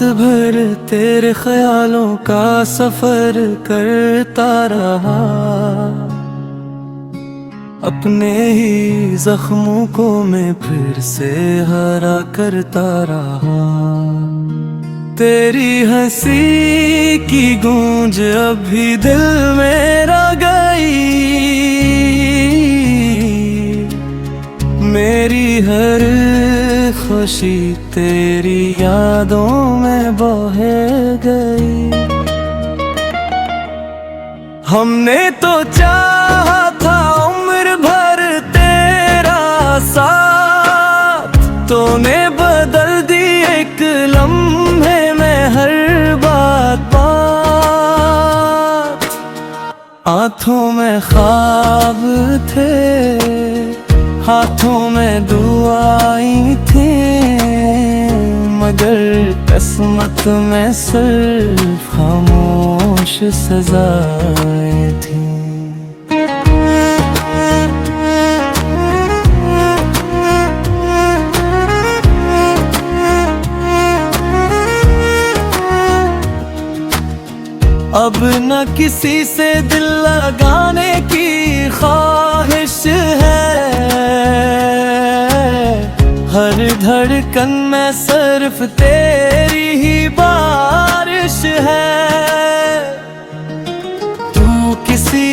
रात भर तेरे ख्यालों का सफर करता रहा, अपने ही जख्मों को मैं फिर से हरा करता रहा। तेरी हंसी की गूंज अभी दिल मेरा गई, मेरी हर खुशी तेरी यादों में बह गई। हमने तो चाहा था उम्र भर तेरा साथ, तूने बदल दी एक लम्हे में हर बात। आँखों में ख्वाब थे, हाथों में दुआएं थी, मगर किस्मत में सिर्फ खामोश सजाएं थी। अब न किसी से दिल लगाने की ख्वाहिश है, हर धड़कन में सिर्फ तेरी ही बारिश है। तू किसी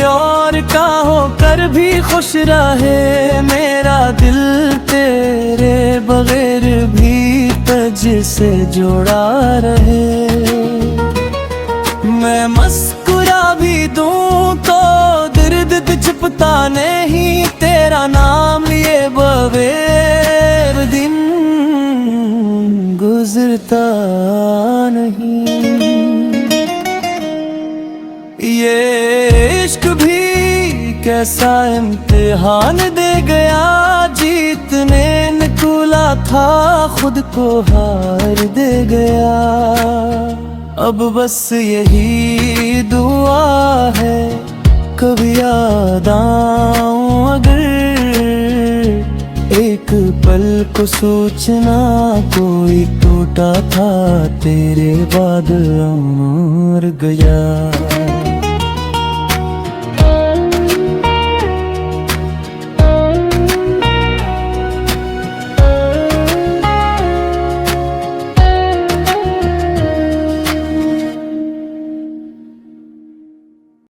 और का होकर भी खुश रहे, मेरा दिल तेरे बगैर भी तुझसे जुड़ा रहे। मैं मुस्कुरा भी दूं तो दर्द छुपता नहीं, तेरा नाम लिए बगैर दिन गुजरता नहीं। ये इश्क भी कैसा इम्तिहान दे गया, जीतने निकला था खुद को हार दे गया। अब बस यही दुआ है कभी याद आऊं अगर, एक पल को सोचना कोई टूटा था तेरे बाद अमर गया।